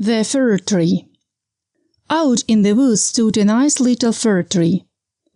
The Fir Tree. Out in the woods stood a nice little fir tree.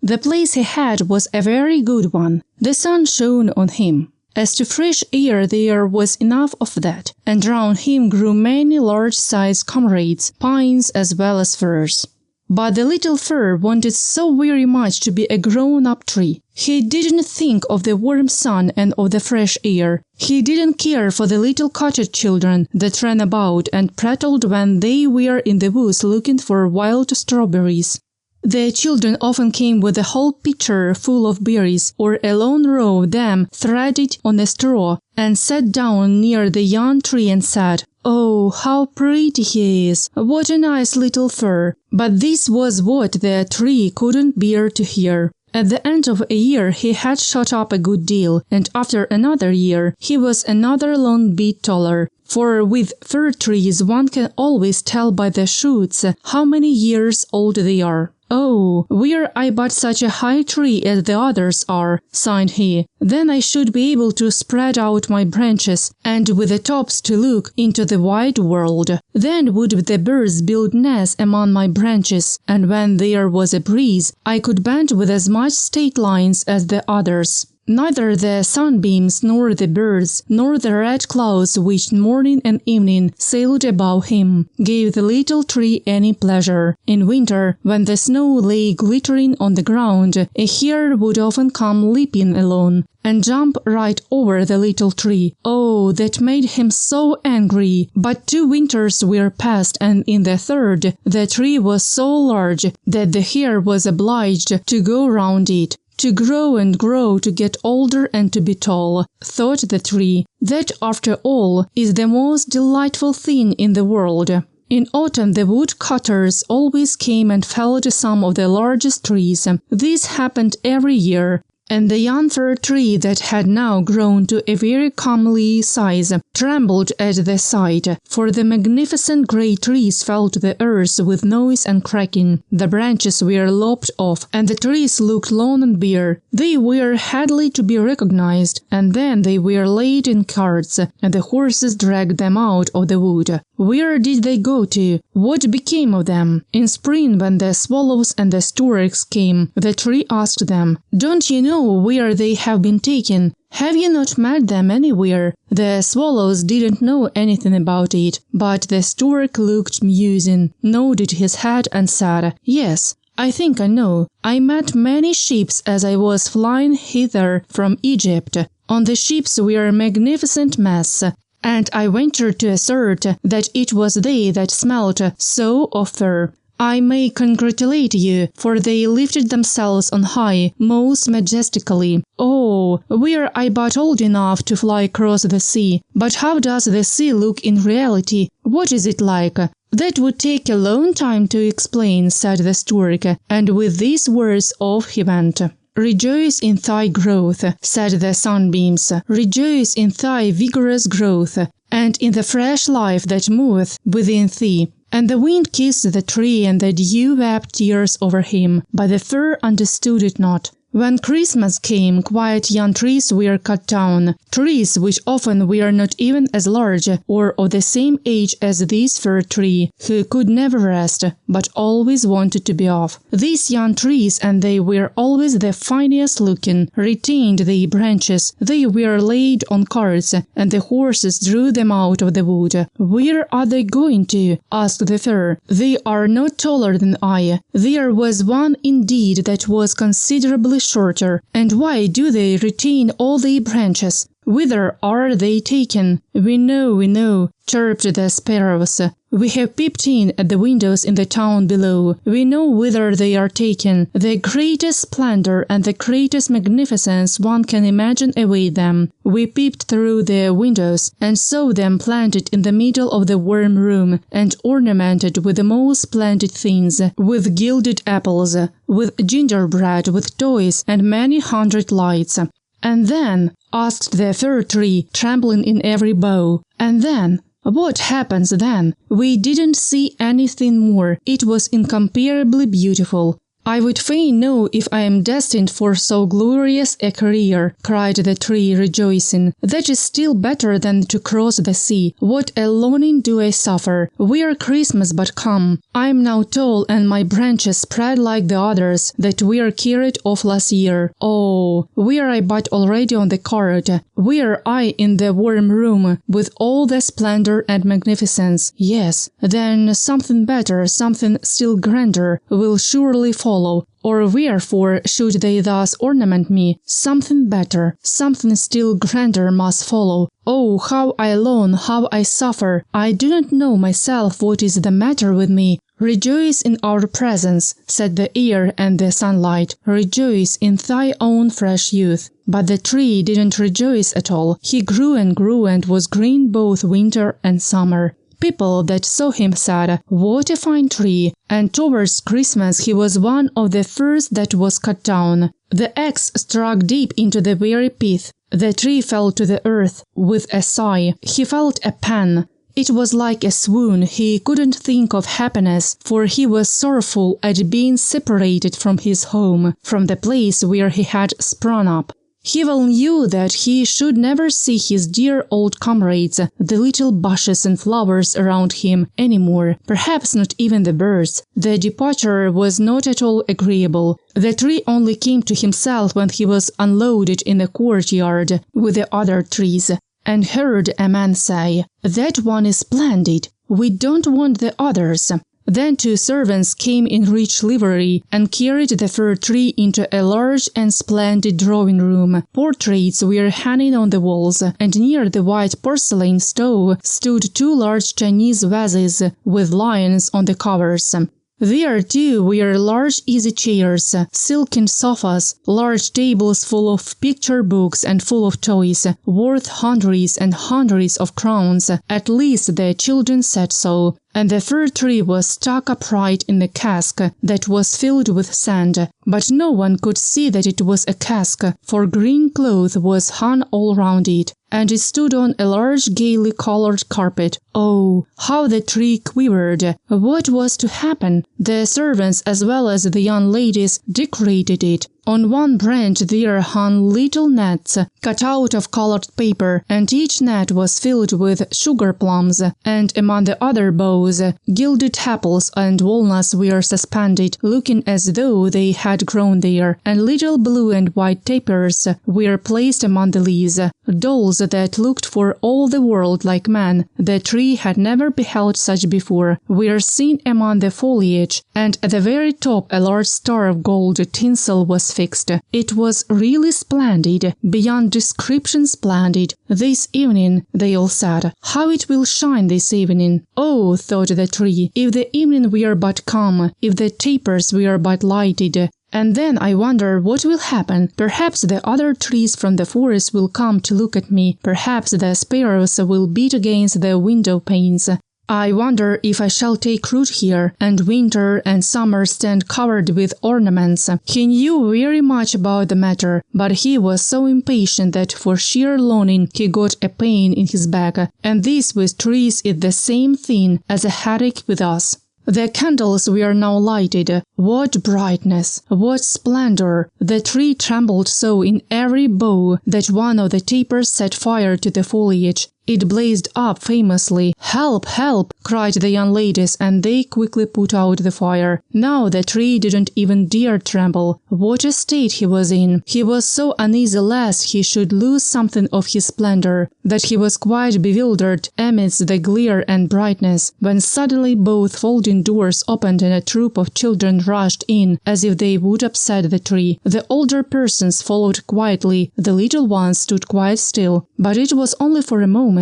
The place he had was a very good one. The sun shone on him. As to fresh air, there was enough of that, and round him grew many large-sized comrades, pines as well as firs. But the little fir wanted so very much to be a grown-up tree. He didn't think of the warm sun and of the fresh air. He didn't care for the little cottage children that ran about and prattled when they were in the woods looking for wild strawberries. The children often came with a whole pitcher full of berries, or a long row of them threaded on a straw, and sat down near the young tree and said, "Oh, how pretty he is! What a nice little fir!" But this was what the tree couldn't bear to hear. At the end of a year he had shot up a good deal, and after another year he was another long bit taller. For with fir trees one can always tell by the shoots how many years old they are. "Oh, were I but such a high tree as the others are," sighed he, "then I should be able to spread out my branches, and with the tops to look into the wide world. Then would the birds build nests among my branches, and when there was a breeze, I could bend with as much stateliness as the others." Neither the sunbeams, nor the birds, nor the red clouds which morning and evening sailed above him, gave the little tree any pleasure. In winter, when the snow lay glittering on the ground, a hare would often come leaping along, and jump right over the little tree. Oh, that made him so angry! But 2 winters were past, and in the third, the tree was so large that the hare was obliged to go round it. To grow and grow, to get older and to be tall, thought the tree. That, after all, is the most delightful thing in the world. In autumn the woodcutters always came and felled some of the largest trees. This happened every year, and the young fir tree that had now grown to a very comely size trembled at the sight, for the magnificent great trees fell to the earth with noise and cracking. The branches were lopped off, and the trees looked long and bare. They were hardly to be recognized, and then they were laid in carts, and the horses dragged them out of the wood. Where did they go to? What became of them? In spring, when the swallows and the storks came, the tree asked them, "Don't you know where they have been taken? Have you not met them anywhere?" The swallows didn't know anything about it, but the stork looked musing, nodded his head and said, "Yes, I think I know. I met many ships as I was flying hither from Egypt. On the ships were magnificent masts, and I venture to assert that it was they that smelt so of fir. I may congratulate you, for they lifted themselves on high most majestically. Oh, were I but old enough to fly across the sea! But how does the sea look in reality? What is it like?" "That would take a long time to explain," said the stork, and with these words off he went. "Rejoice in thy growth," said the sunbeams, "rejoice in thy vigorous growth, and in the fresh life that moveth within thee." And the wind kissed the tree, and the dew wept tears over him, but the fir understood it not. When Christmas came, quiet young trees were cut down, trees which often were not even as large or of the same age as this fir tree, who could never rest, but always wanted to be off. These young trees, and they were always the finest looking, retained their branches. They were laid on carts, and the horses drew them out of the wood. "Where are they going to?" asked the fir. "They are not taller than I." There was one indeed that was considerably shorter. "And why do they retain all their branches? Whither are they taken?" We know," chirped the sparrows. "We have peeped in at the windows in the town below. We know whither they are taken. The greatest splendor and the greatest magnificence one can imagine await them. We peeped through the windows, and saw them planted in the middle of the warm room, and ornamented with the most splendid things, with gilded apples, with gingerbread, with toys, and many hundred lights." "And then?" asked the fir tree, trembling in every bough. "And then? What happens then?" "We didn't see anything more. It was incomparably beautiful." "I would fain know if I am destined for so glorious a career," cried the tree, rejoicing. "That is still better than to cross the sea. What a longing do I suffer! We are Christmas but come. I am now tall, and my branches spread like the others that were carried off last year. Oh, were I but already on the cart! Were I in the warm room, with all the splendor and magnificence! Yes, then something better, something still grander, will surely follow. Or wherefore should they thus ornament me? Something better, something still grander must follow. Oh, how I long, how I suffer! I do not know myself what is the matter with me. Rejoice in our presence, said the air and the sunlight. Rejoice in thy own fresh youth. But the tree didn't rejoice at all. He grew and was green both winter and summer. People that saw him said, "What a fine tree!" And towards Christmas he was one of the first that was cut down. The axe struck deep into the very pith. The tree fell to the earth with a sigh. He felt a pang. It was like a swoon. He couldn't think of happiness, for he was sorrowful at being separated from his home, from the place where he had sprung up. He well knew that he should never see his dear old comrades, the little bushes and flowers around him, any more, perhaps not even the birds. The departure was not at all agreeable. The tree only came to himself when he was unloaded in the courtyard with the other trees, and heard a man say, "That one is splendid. We don't want the others." Then 2 servants came in rich livery and carried the fir tree into a large and splendid drawing-room. Portraits were hanging on the walls, and near the white porcelain stove stood 2 large Chinese vases with lions on the covers. There, too, were large easy chairs, silken sofas, large tables full of picture books and full of toys, worth hundreds and hundreds of crowns. At least the children said so. And the fir tree was stuck upright in a cask that was filled with sand. But no one could see that it was a cask, for green cloth was hung all round it, and it stood on a large gaily colored carpet. Oh, how the tree quivered! What was to happen? The servants as well as the young ladies decorated it. On one branch there hung little nets cut out of colored paper, and each net was filled with sugar plums, and among the other boughs gilded apples and walnuts were suspended, looking as though they had grown there, and little blue and white tapers were placed among the leaves. Dolls that looked for all the world like men, the tree had never beheld such before, were seen among the foliage, and at the very top a large star of gold tinsel was fixed. It was really splendid, beyond description splendid. This evening, they all said, "How it will shine this evening!" Oh, thought the tree, if the evening were but come, if the tapers were but lighted. And then I wonder what will happen. Perhaps the other trees from the forest will come to look at me. Perhaps the sparrows will beat against the window panes. I wonder if I shall take root here, and winter and summer stand covered with ornaments. He knew very much about the matter, but he was so impatient that for sheer longing he got a pain in his back, and this with trees is the same thing as a headache with us. The candles were now lighted. What brightness! What splendor! The tree trembled so in every bough that one of the tapers set fire to the foliage. It blazed up famously. "Help! Help!" cried the young ladies, and they quickly put out the fire. Now the tree didn't even dare tremble. What a state he was in! He was so uneasy lest he should lose something of his splendor, that he was quite bewildered amidst the glare and brightness, when suddenly both folding doors opened and a troop of children rushed in, as if they would upset the tree. The older persons followed quietly, the little ones stood quite still, but it was only for a moment.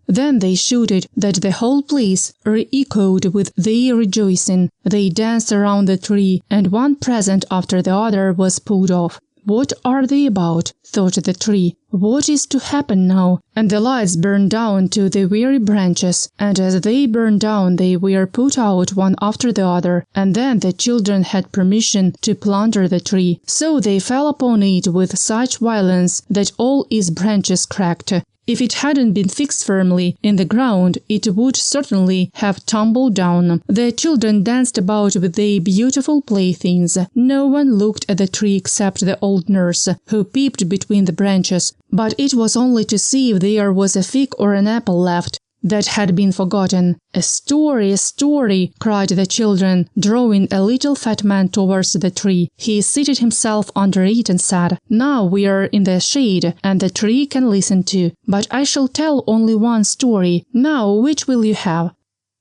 Then they shouted that the whole place re-echoed with their rejoicing. They danced around the tree, and one present after the other was pulled off. What are they about? Thought the tree. What is to happen now? And the lights burned down to the very branches, and as they burned down they were put out one after the other, and then the children had permission to plunder the tree. So they fell upon it with such violence that all its branches cracked. If it hadn't been fixed firmly in the ground, it would certainly have tumbled down. The children danced about with their beautiful playthings. No one looked at the tree except the old nurse, who peeped between the branches, but it was only to see if there was a fig or an apple left that had been forgotten. A story, cried the children, drawing a little fat man towards the tree. He seated himself under it and said, "Now we are in the shade, and the tree can listen to. But I shall tell only one story. Now, which will you have?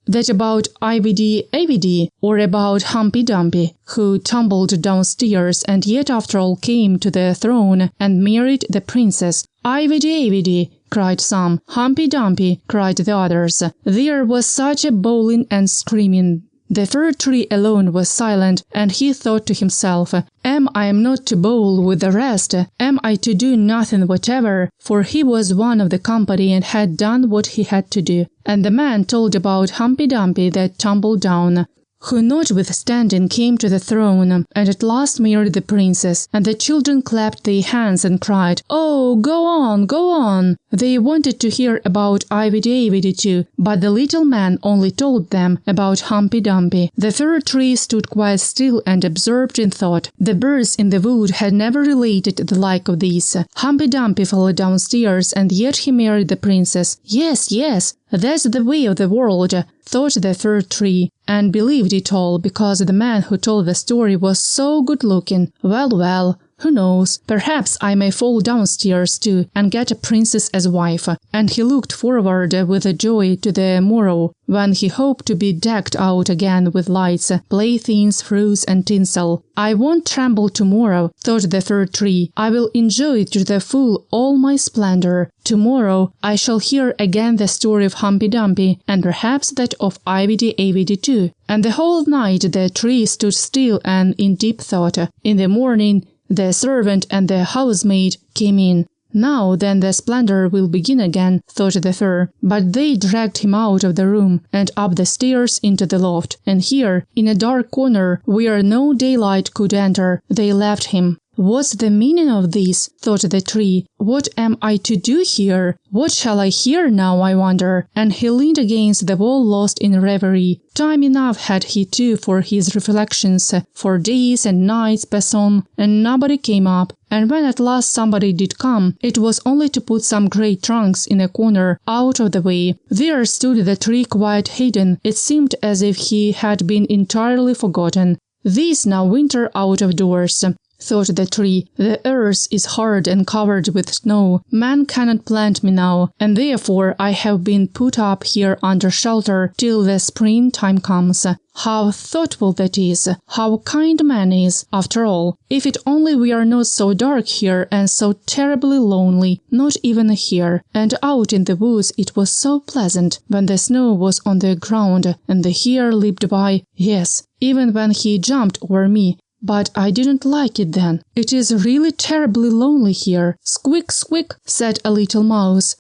That about Ivedy, or about Humpy Dumpy, who tumbled downstairs and yet after all came to the throne and married the princess?" "Ivedy, cried some. "Humpy Dumpy," cried the others. There was such a bawling and screaming. The fir tree alone was silent, and he thought to himself, "Am I not to bawl with the rest? Am I to do nothing whatever?" For he was one of the company and had done what he had to do. And the man told about Humpy Dumpy that tumbled down, who notwithstanding came to the throne, and at last married the princess, and the children clapped their hands and cried, "Oh, go on, go on!" They wanted to hear about Ivedy too, but the little man only told them about Humpy Dumpy. The fir tree stood quite still and absorbed in thought. The birds in the wood had never related the like of this. Humpy Dumpy fell downstairs, and yet he married the princess. Yes, that's the way of the world, thought the fir tree, and believed it all because the man who told the story was so good-looking. Well, who knows, perhaps I may fall downstairs too and get a princess as wife. And he looked forward with joy to the morrow, when he hoped to be decked out again with lights, playthings, fruits, and tinsel. I won't tremble tomorrow, thought the fir tree. I will enjoy to the full all my splendor. Tomorrow I shall hear again the story of Humpy Dumpy, and perhaps that of Ivedy too. And the whole night the tree stood still and in deep thought. In the morning the servant and the housemaid came in. Now then the splendor will begin again, thought the fir. But they dragged him out of the room and up the stairs into the loft, and here, in a dark corner where no daylight could enter, they left him. What's the meaning of this? Thought the tree. What am I to do here? What shall I hear now, I wonder? And he leaned against the wall lost in reverie. Time enough had he too for his reflections, for days and nights passed on, and nobody came up. And when at last somebody did come, it was only to put some great trunks in a corner out of the way. There stood the tree quite hidden. It seemed as if he had been entirely forgotten. This now winter out of doors, thought the tree. The earth is hard and covered with snow. Man cannot plant me now, and therefore I have been put up here under shelter till the spring time comes. How thoughtful that is! How kind man is, after all! If it only were not so dark here and so terribly lonely, not even here. And out in the woods it was so pleasant, when the snow was on the ground, and the hare leaped by, yes, even when he jumped over me. But I didn't like it then. It is really terribly lonely here. Squeak, squeak, said a little mouse,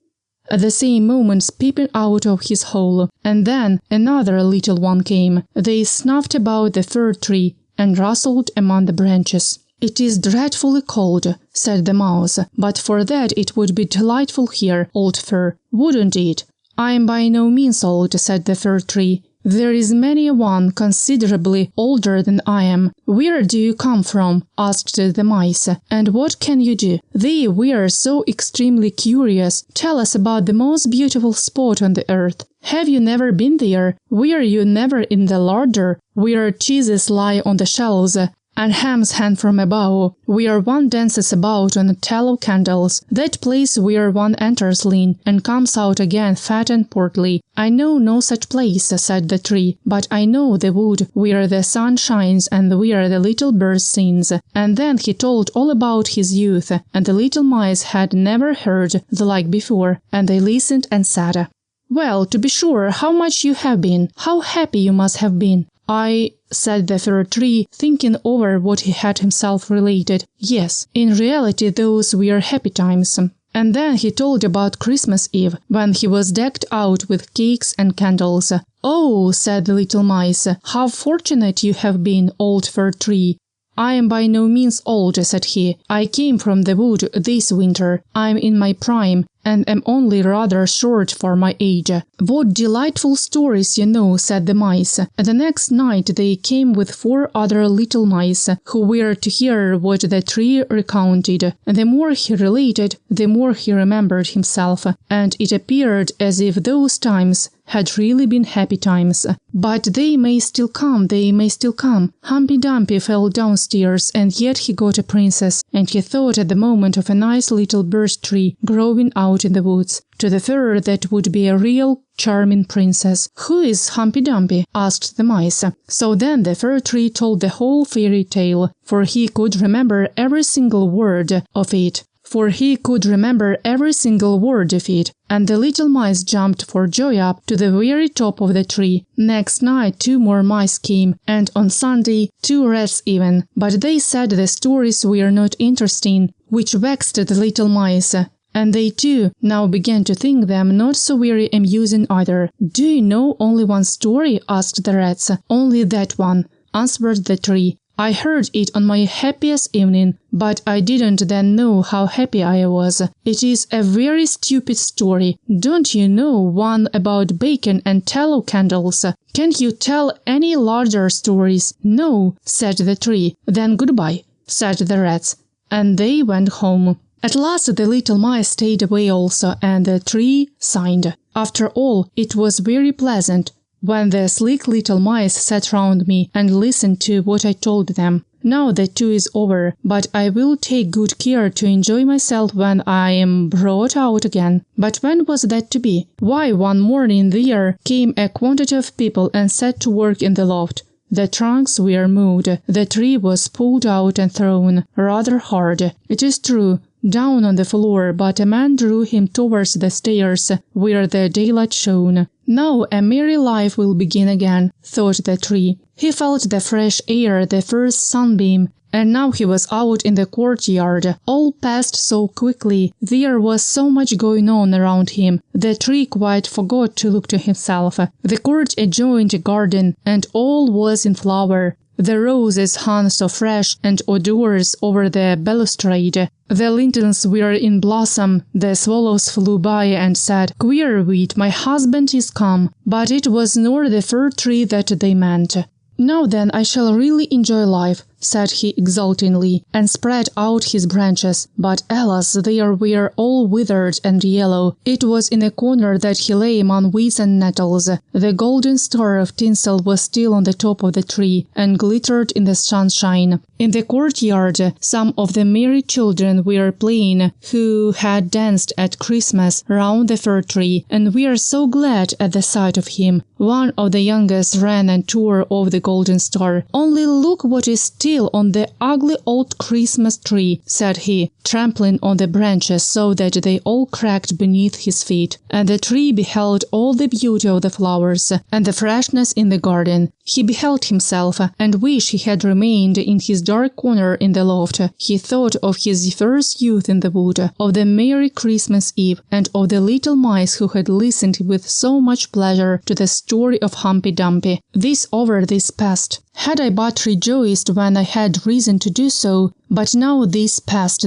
at the same moment peeping out of his hole. And then another little one came. They snuffed about the fir tree and rustled among the branches. "It is dreadfully cold," said the mouse, "but for that it would be delightful here, old fir, wouldn't it?" "I am by no means old," said the fir tree. "There is many a one considerably older than I am." "Where do you come from?" asked the mice, "and what can you do?" They were so extremely curious. "Tell us about the most beautiful spot on the earth. Have you never been there? Were you never in the larder, where cheeses lie on the shelves, and hams hang from above, where one dances about on tallow candles, that place where one enters lean and comes out again fat and portly?" "I know no such place," said the tree, "but I know the wood where the sun shines and where the little bird sings." And then he told all about his youth, and the little mice had never heard the like before, and they listened and said, "Well, to be sure, how much you have been! How happy you must have been!" "I," said the fir tree, thinking over what he had himself related, "yes, in reality those were happy times. And then he told about Christmas Eve, when he was decked out with cakes and candles. "Oh," said the little mice, "how fortunate you have been, old fir tree." "I am by no means old," said he. "I came from the wood this winter. I'm in my prime, and am only rather short for my age." "What delightful stories you know," said the mice. And the next night they came with 4 other little mice, who were to hear what the tree recounted. And the more he related, the more he remembered himself, and it appeared as if those times had really been happy times. "But they may still come, they may still come. Humpy Dumpy fell downstairs, and yet he got a princess," and he thought at the moment of a nice little birch tree growing out in the woods. To the fir that would be a real charming princess. "Who is Humpy Dumpy?" asked the mice. So then the fir tree told the whole fairy tale, for he could remember every single word of it. And the little mice jumped for joy up to the very top of the tree. Next night 2 more mice came, and on Sunday 2 rats even. But they said the stories were not interesting, which vexed the little mice. And they too now began to think them not so very amusing either. "Do you know only one story?" asked the rats. "Only that one," answered the tree. "I heard it on my happiest evening, but I didn't then know how happy I was. It is a very stupid story. Don't you know one about bacon and tallow candles? Can you tell any larger stories?" "No," said the tree. "Then goodbye," said the rats, and they went home. At last the little mice stayed away also, and the tree sighed. "After all, it was very pleasant when the sleek little mice sat round me and listened to what I told them. Now that too is over, but I will take good care to enjoy myself when I am brought out again." But when was that to be? Why, one morning there came a quantity of people and set to work in the loft. The trunks were moved, the tree was pulled out and thrown, rather hard, it is true, down on the floor, but a man drew him towards the stairs, where the daylight shone. "Now a merry life will begin again," thought the tree. He felt the fresh air, the first sunbeam, and now he was out in the courtyard. All passed so quickly, there was so much going on around him, the tree quite forgot to look to himself. The court adjoined a garden, and all was in flower. The roses hung so fresh and odorous over the balustrade. The lindens were in blossom. The swallows flew by and said, "Queer wheat, my husband is come." But it was nor the fir tree that they meant. "Now then I shall really enjoy life," said he exultingly, and spread out his branches. But alas, they were all withered and yellow. It was in a corner that he lay among weeds and nettles. The golden star of tinsel was still on the top of the tree, and glittered in the sunshine. In the courtyard some of the merry children were playing, who had danced at Christmas round the fir tree, and were so glad at the sight of him. One of the youngest ran and tore off the golden star. "Only look what is still on the ugly old Christmas tree," said he, trampling on the branches so that they all cracked beneath his feet. And the tree beheld all the beauty of the flowers, and the freshness in the garden. He beheld himself, and wished he had remained in his dark corner in the loft. He thought of his first youth in the wood, of the merry Christmas Eve, and of the little mice who had listened with so much pleasure to the story of Humpy Dumpy. This over, this past. Had I but rejoiced when I had reason to do so, but now this passed,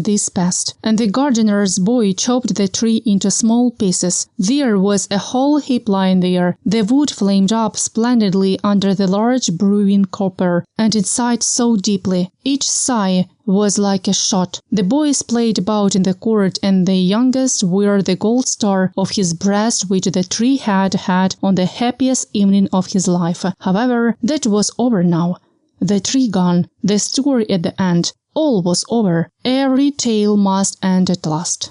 and the gardener's boy chopped the tree into small pieces. There was a whole heap lying there. The wood flamed up splendidly under the large brewing copper, and it sighed so deeply. Each sigh was like a shot. The boys played about in the court, and the youngest wore the gold star of his breast which the tree had had on the happiest evening of his life. However, that was over now. The tree gone, the story at the end. All was over. Every tale must end at last.